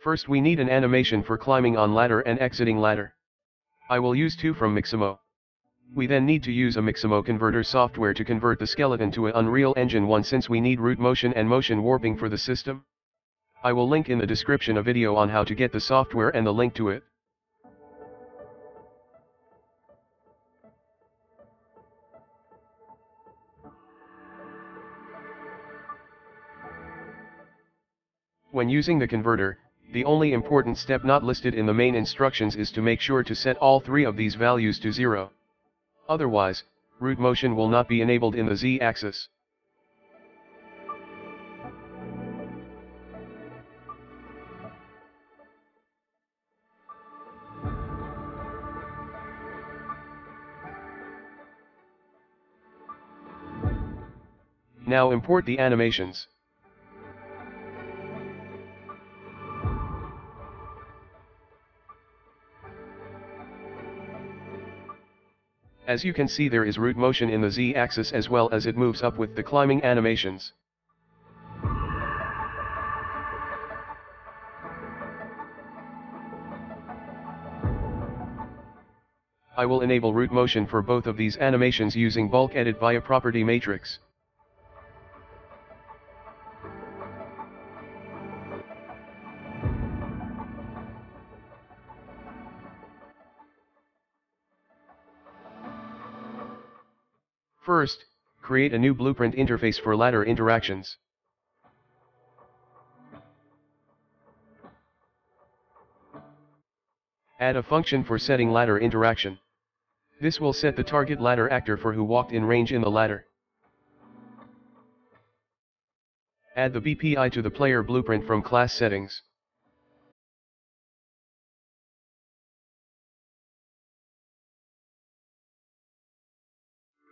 First we need an animation for climbing on ladder and exiting ladder. I will use 2 from Mixamo. We then need to use a Mixamo converter software to convert the skeleton to a Unreal Engine 1 since we need root motion and motion warping for the system. I will link in the description a video on how to get the software and the link to it. When using the converter, the only important step not listed in the main instructions is to make sure to set all 3 of these values to 0. Otherwise, root motion will not be enabled in the Z-axis. Now import the animations. As you can see, there is root motion in the Z-axis as well as it moves up with the climbing animations. I will enable root motion for both of these animations using bulk edit via property matrix. First, create a new blueprint interface for ladder interactions. Add a function for setting ladder interaction. This will set the target ladder actor for who walked in range in the ladder. Add the BPI to the player blueprint from class settings.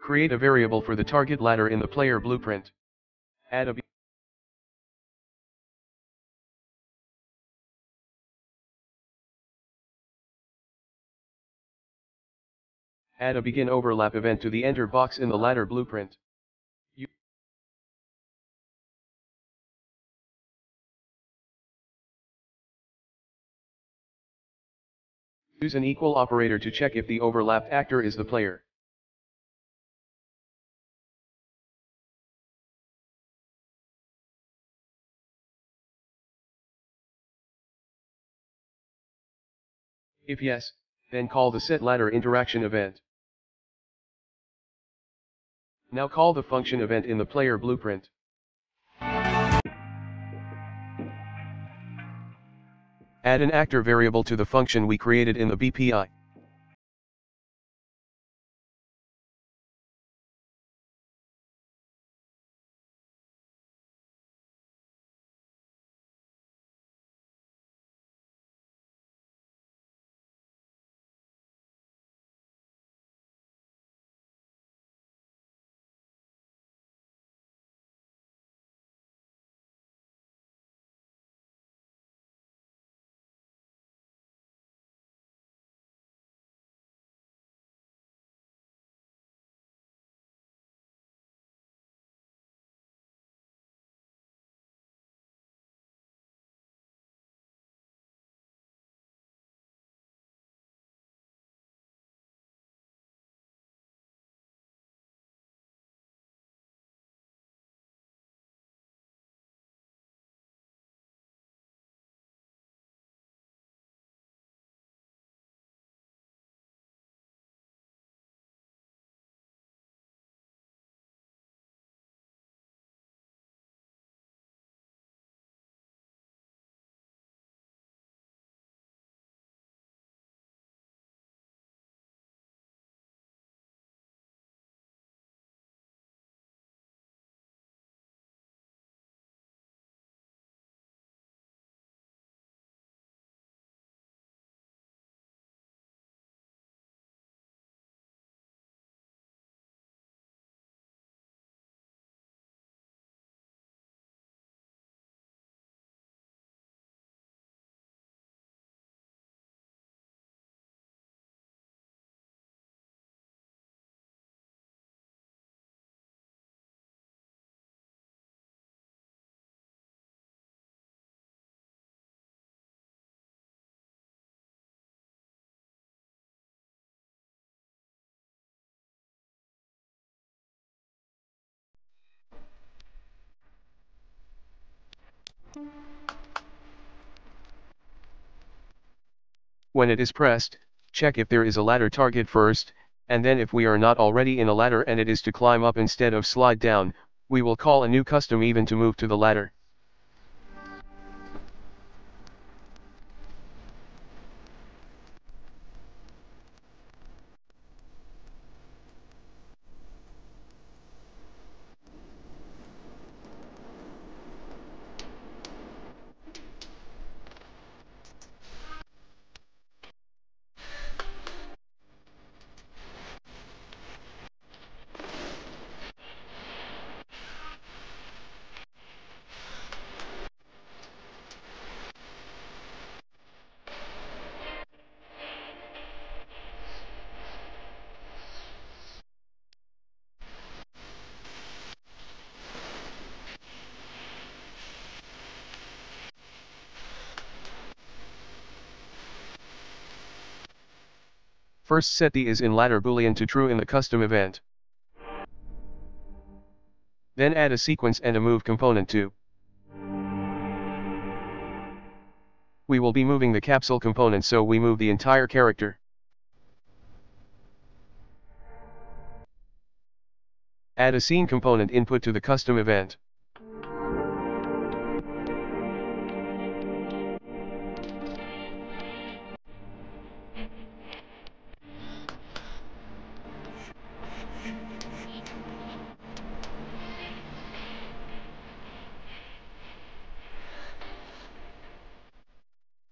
Create a variable for the target ladder in the player blueprint. Add a begin overlap event to the enter box in the ladder blueprint. Use an equal operator to check if the overlapped actor is the player. If yes, then call the setLadderInteraction event. Now call the function event in the player blueprint. Add an actor variable to the function we created in the BPI. When it is pressed, check if there is a ladder target first, and then if we are not already in a ladder and it is to climb up instead of slide down, we will call a new custom event to move to the ladder. First set the is_in_ladder boolean to true in the custom event. Then add a sequence and a move component too. We will be moving the capsule component, so we move the entire character. Add a scene component input to the custom event.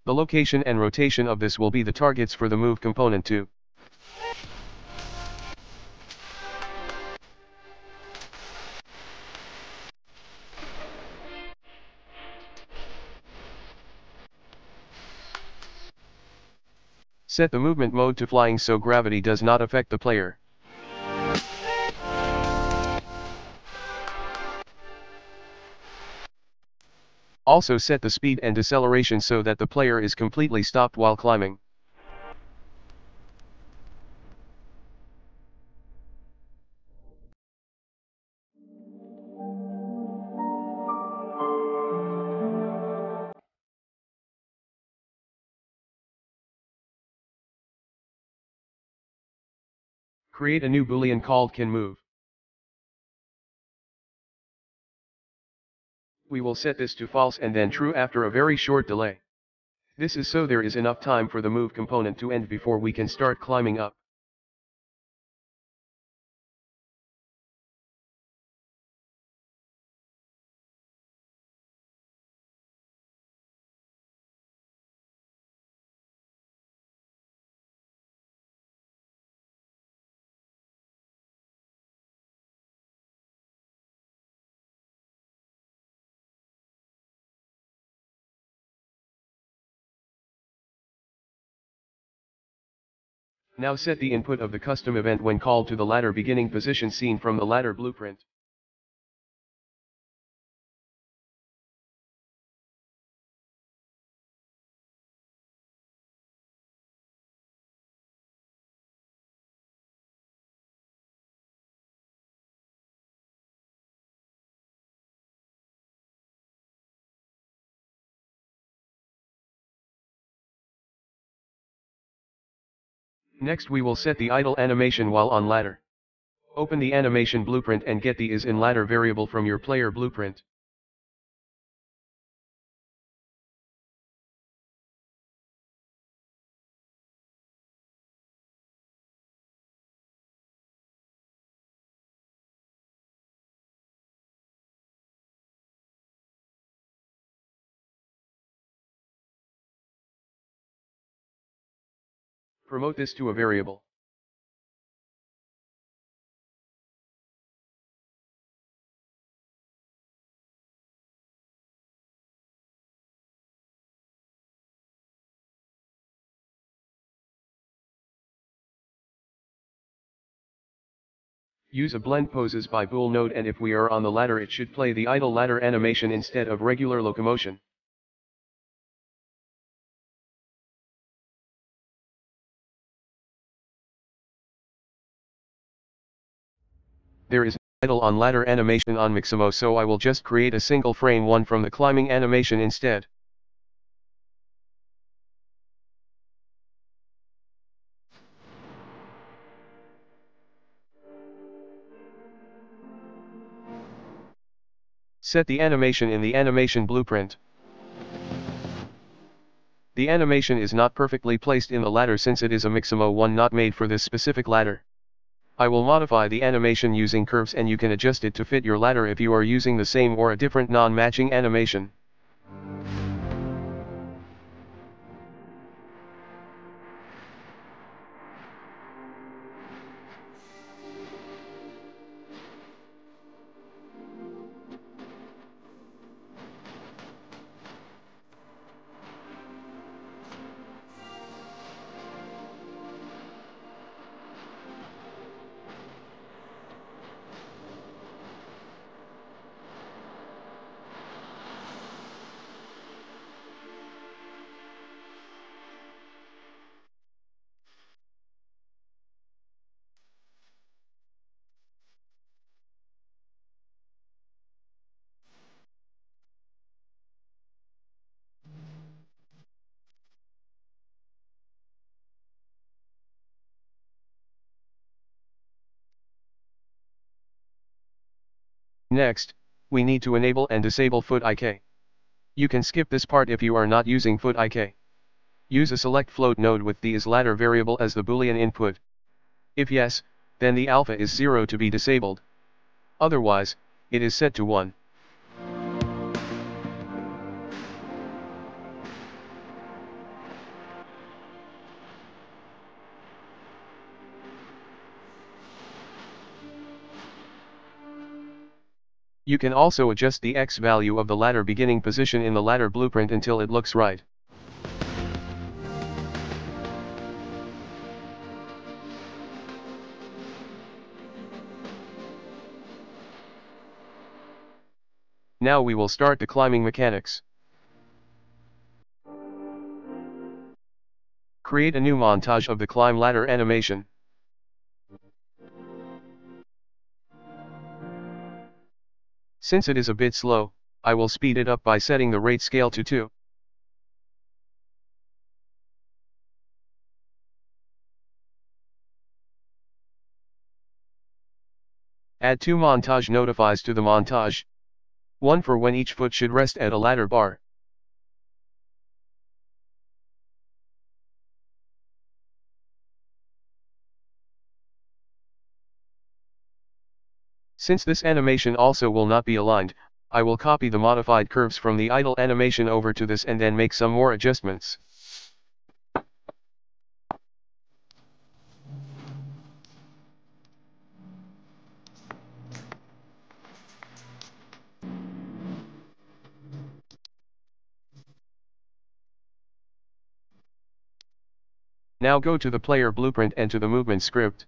The location and rotation of this will be the targets for the move component too. Set the movement mode to flying so gravity does not affect the player. Also set the speed and deceleration so that the player is completely stopped while climbing. Create a new boolean called canMove. We will set this to false and then true after a very short delay. This is so there is enough time for the move component to end before we can start climbing up. Now set the input of the custom event when called to the ladder beginning position seen from the ladder blueprint. Next we will set the idle animation while on ladder. Open the animation blueprint and get the is_in_ladder variable from your player blueprint. Promote this to a variable. Use a blend poses by bool node, and if we are on the ladder it should play the idle ladder animation instead of regular locomotion. There is idle on ladder animation on Mixamo, so I will just create a single frame one from the climbing animation instead. Set the animation in the animation blueprint. The animation is not perfectly placed in the ladder since it is a Mixamo one not made for this specific ladder. I will modify the animation using curves, and you can adjust it to fit your ladder if you are using the same or a different non-matching animation. Next, we need to enable and disable Foot IK. You can skip this part if you are not using Foot IK. Use a select float node with the isLadder variable as the Boolean input. If yes, then the alpha is 0 to be disabled. Otherwise, it is set to 1. You can also adjust the X value of the ladder beginning position in the ladder blueprint until it looks right. Now we will start the climbing mechanics. Create a new montage of the climb ladder animation. Since it is a bit slow, I will speed it up by setting the rate scale to 2. Add 2 montage notifies to the montage. One for when each foot should rest at a ladder bar. Since this animation also will not be aligned, I will copy the modified curves from the idle animation over to this and then make some more adjustments. Now go to the player blueprint and to the movement script.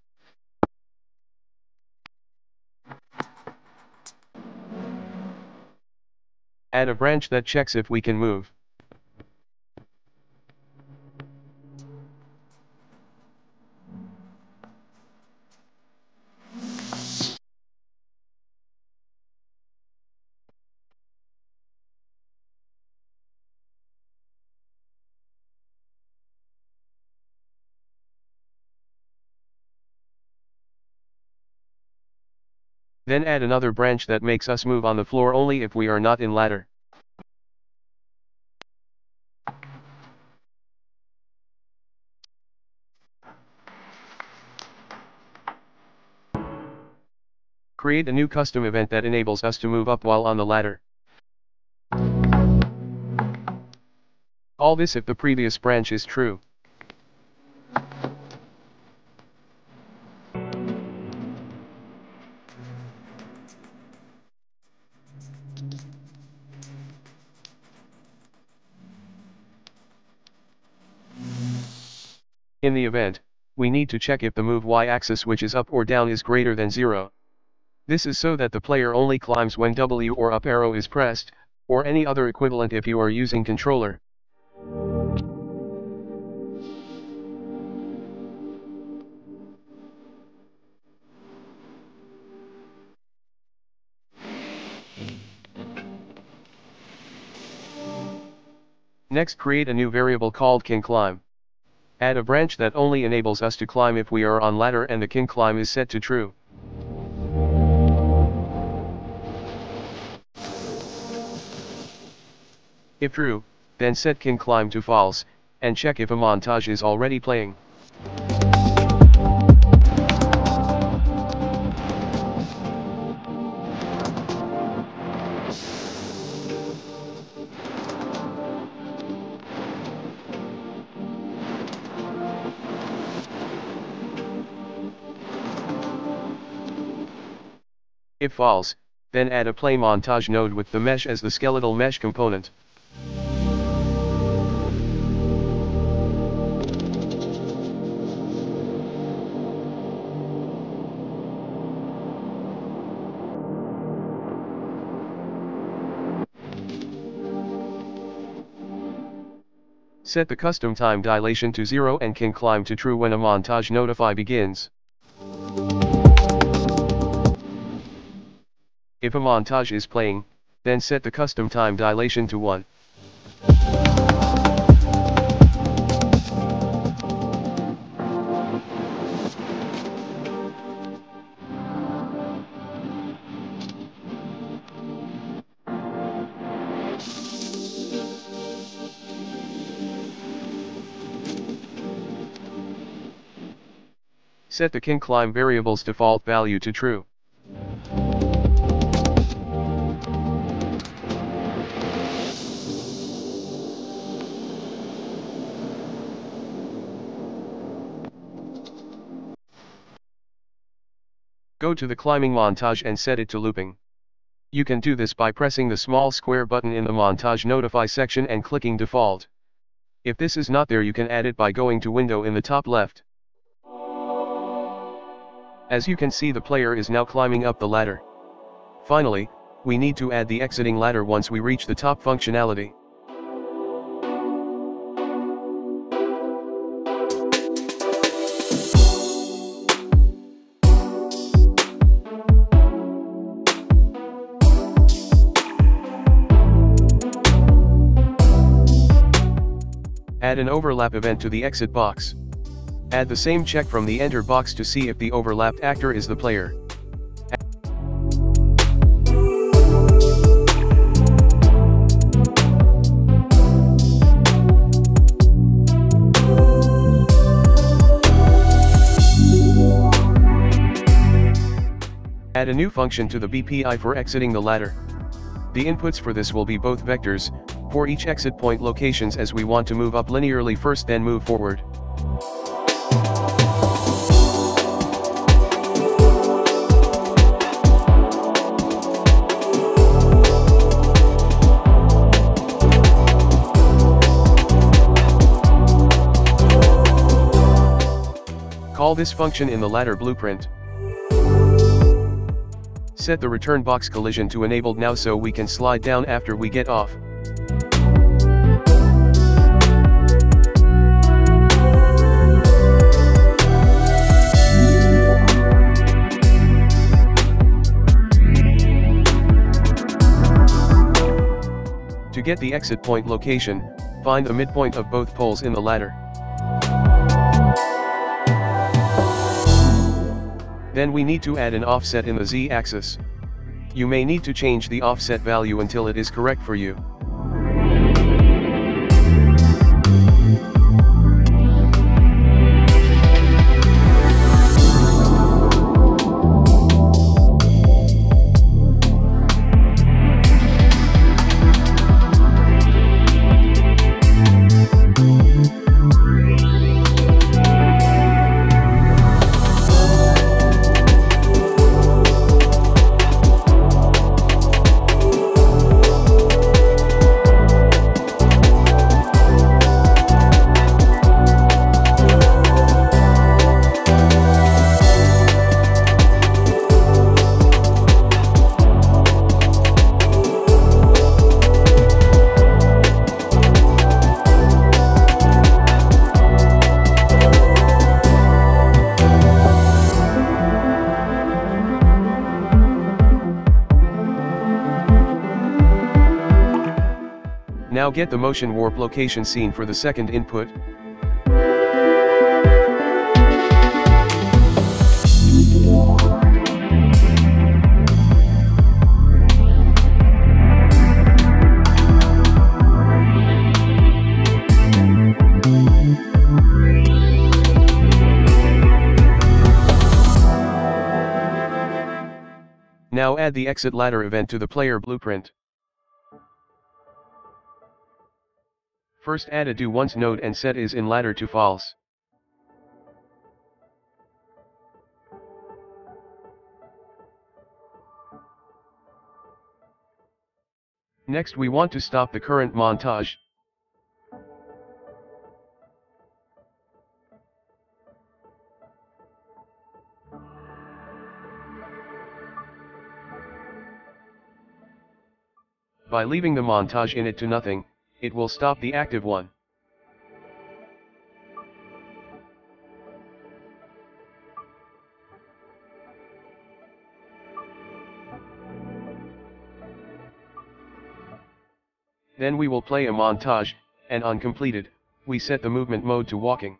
Add a branch that checks if we can move. Then add another branch that makes us move on the floor only if we are not in ladder. Create a new custom event that enables us to move up while on the ladder. All this if the previous branch is true. In the event, we need to check if the move y-axis which is up or down is greater than 0. This is so that the player only climbs when W or up arrow is pressed, or any other equivalent if you are using controller. Next, create a new variable called KingClimb. Add a branch that only enables us to climb if we are on ladder and the KingClimb is set to true. If true, then set KingClimb to false, and check if a montage is already playing. If false, then add a play montage node with the mesh as the skeletal mesh component. Set the custom time dilation to 0 and KingClimb to true when a montage notify begins. If a montage is playing, then set the custom time dilation to 1. Set the KingClimb variable's default value to true. Go to the climbing montage and set it to looping. You can do this by pressing the small square button in the montage notify section and clicking default. If this is not there, you can add it by going to window in the top left. As you can see, the player is now climbing up the ladder. Finally, we need to add the exiting ladder once we reach the top functionality. Add an overlap event to the exit box. Add the same check from the enter box to see if the overlapped actor is the player. Add a new function to the BPI for exiting the ladder. The inputs for this will be both vectors, for each exit point locations, as we want to move up linearly first then move forward. Call this function in the ladder blueprint. Set the return box collision to enabled now so we can slide down after we get off. To get the exit point location, find the midpoint of both poles in the ladder. Then we need to add an offset in the z-axis. You may need to change the offset value until it is correct for you. get the motion warp location scene for the second input. Now add the exit ladder event to the player blueprint. First add a do once node and set is in ladder to false. Next we want to stop the current montage. By leaving the montage in it to nothing, it will stop the active one. Then we will play a montage, and on completed, we set the movement mode to walking.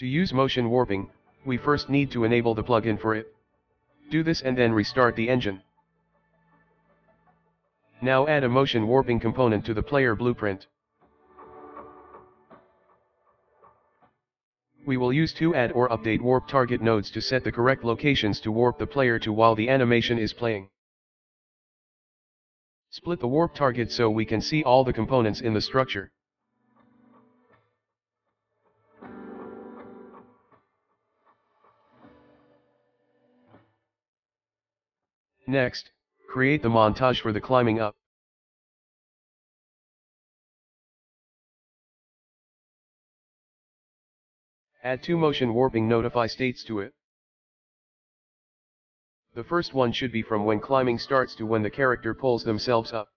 To use motion warping, we first need to enable the plugin for it. Do this and then restart the engine. Now add a motion warping component to the player blueprint. We will use to add or update warp target nodes to set the correct locations to warp the player to while the animation is playing. Split the warp target so we can see all the components in the structure. Next, create the montage for the climbing up. Add two motion warping notify states to it. The first one should be from when climbing starts to when the character pulls themselves up.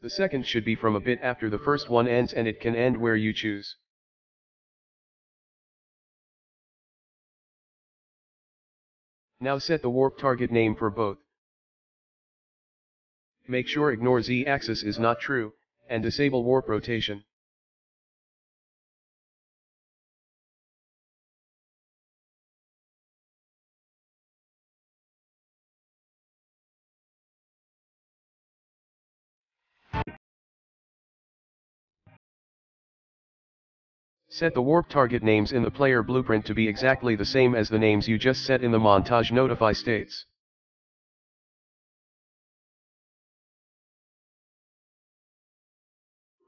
The second should be from a bit after the first one ends, and it can end where you choose. Now set the warp target name for both. Make sure ignore z-axis is not true, and disable warp rotation. Set the warp target names in the player blueprint to be exactly the same as the names you just set in the montage notify states.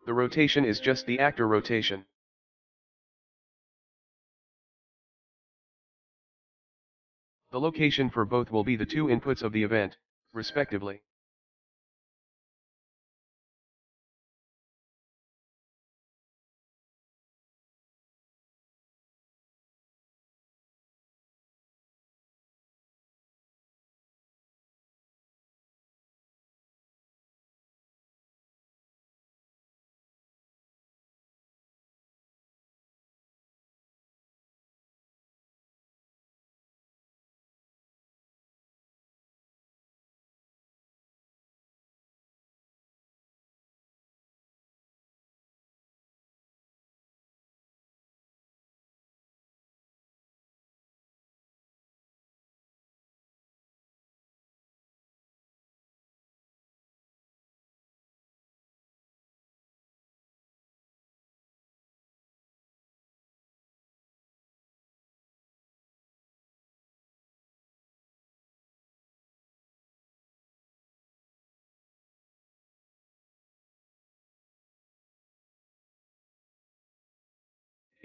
The rotation is just the actor rotation. The location for both will be the two inputs of the event, respectively.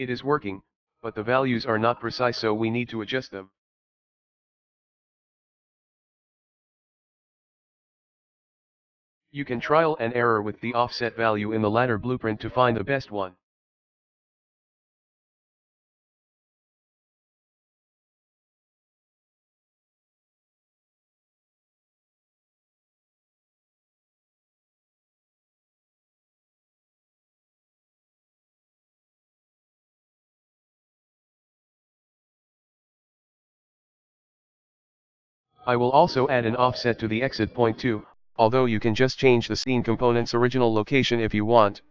It is working, but the values are not precise, so we need to adjust them. You can trial and error with the offset value in the ladder blueprint to find the best one. I will also add an offset to the exit point too, although you can just change the scene component's original location if you want.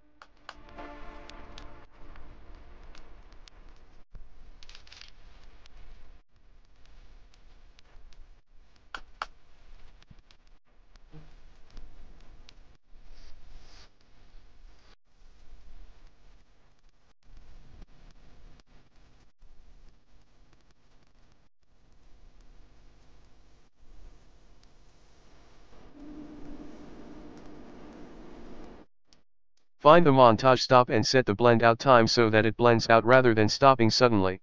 Find the montage stop and set the blend out time so that it blends out rather than stopping suddenly.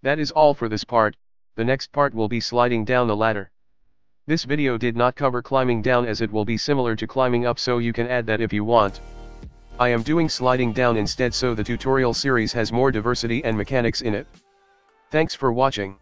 That is all for this part. The next part will be sliding down the ladder. This video did not cover climbing down as it will be similar to climbing up, so you can add that if you want. I am doing sliding down instead, so the tutorial series has more diversity and mechanics in it. Thanks for watching.